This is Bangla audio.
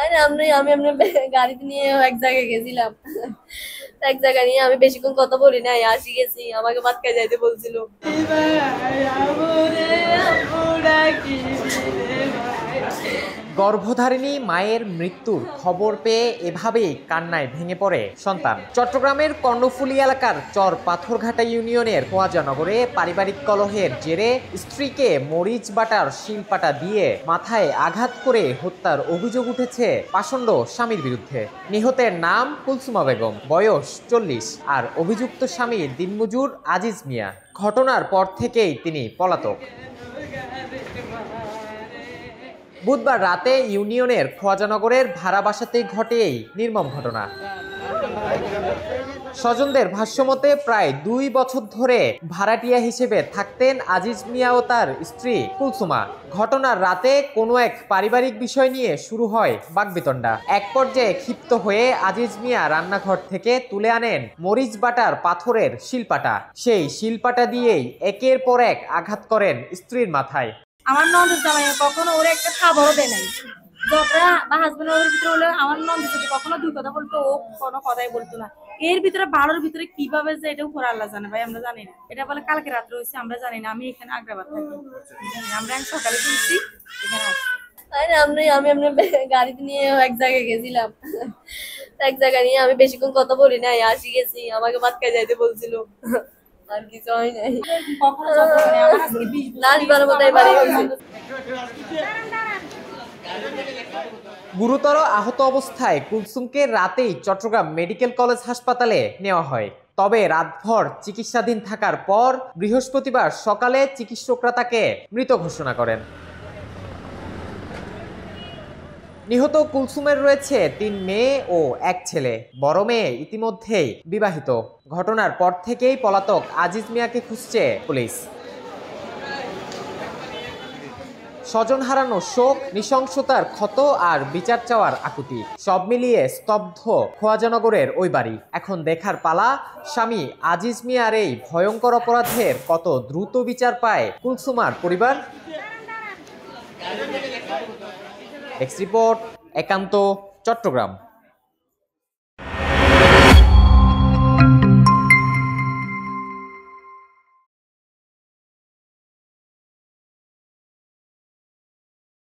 আরে আমি আপনার গাড়িতে নিয়ে এক জায়গায় গেছিলাম। এক জায়গায় নিয়ে আমি বেশিক্ষণ কথা বলি নাই, আসি গেছি, আমাকে ভাত খাই যাইতে বলছিল। গর্ভধারিণী মায়ের মৃত্যুর খবর পেয়ে এভাবেই কান্নায় ভেঙে পড়ে সন্তান। চট্টগ্রামের কর্ণফুলী এলাকার চর পাথরঘাটা ইউনিয়নের খোয়াজানগরে পারিবারিক কলহের জেরে স্ত্রীকে মরিচ বাটার শিলপাটা দিয়ে মাথায় আঘাত করে হত্যার অভিযোগ উঠেছে পাষণ্ড স্বামীর বিরুদ্ধে। নিহতের নাম কুলসুমা বেগম, বয়স 40, আর অভিযুক্ত স্বামী দিনমজুর আজিজ মিয়া। ঘটনার পর থেকেই তিনি পলাতক। বুধবার রাতে ইউনিয়নের খোয়াজানগরের ভাড়া বাসাতেই ঘটে এই নির্মম ঘটনা। স্বজনদের ভাষ্যমতে প্রায় 2 বছর ধরে ভাড়াটিয়া হিসেবে থাকতেন আজিজ মিয়া ও তার স্ত্রী কুলসুমা। ঘটনার রাতে কোনো এক পারিবারিক বিষয় নিয়ে শুরু হয় বাকবিতণ্ডা। এক পর্যায়ে ক্ষিপ্ত হয়ে আজিজ মিয়া রান্নাঘর থেকে তুলে আনেন মরিচ বাটার পাথরের শিলপাটা। সেই শিলপাটা দিয়েই একের পর এক আঘাত করেন স্ত্রীর মাথায়। আমার ননদ জামাই কখনো ওরে একটা খাবারও দেয় নাই। ঝগড়া বা হাজবেন্ড ওর ভিতরে হলে আমার ননদ যদি কখনো দুই কথা বলতো, ও কোনো কথাই বলতো না। এর ভিতরে বাড়োর ভিতরে কিভাবে যে এটা উপর আল্লাহ জানে ভাই, আমরা জানি না। এটা বলে কালকে রাত্রে হয়েছে, আমরা জানি না। আমি এখানে আগ্রাবাদ থাকি, আমরা সকালে শুনছি এখানে আসছি। আরে আমি আপনার গাড়িতে নিয়ে এক জায়গায় গেছিলাম। এক জায়গায় নিয়ে আমি বেশিক্ষণ কথা বলি নাই, আসি গেছি, আমাকে ভাত খাই যাইতে বলছিল। আর কিছু হয় নাই। লাশ বারো কোথায় বাড়ি হয়েছে। গুরুতর আহত অবস্থায় কুলসুমকে রাতেই চট্টগ্রাম মেডিকেল কলেজ হাসপাতালে নেওয়া হয়। তবে রাতভর চিকিৎসাধীন থাকার পর বৃহস্পতিবার সকালে চিকিৎসকরা তাকে মৃত ঘোষণা করেন। নিহত কুলসুমের রয়েছে 3 মেয়ে ও 1 ছেলে। বড় মেয়ে ইতিমধ্যেই বিবাহিত। ঘটনার পর থেকেই পলাতক আজিজ মিয়াকে খুঁজছে পুলিশ। স্বজন হারানোর শোক, নৃশংসতার ক্ষত আর বিচার চাওয়ার আকুতি, সব মিলিয়ে স্তব্ধ খোয়াজানগরের ওই বাড়ি। এখন দেখার পালা, স্বামী আজিজ মিয়ার এই ভয়ঙ্কর অপরাধের কত দ্রুত বিচার পায় কুলসুমার পরিবার। ডেস্ক রিপোর্ট, একান্ত, চট্টগ্রাম।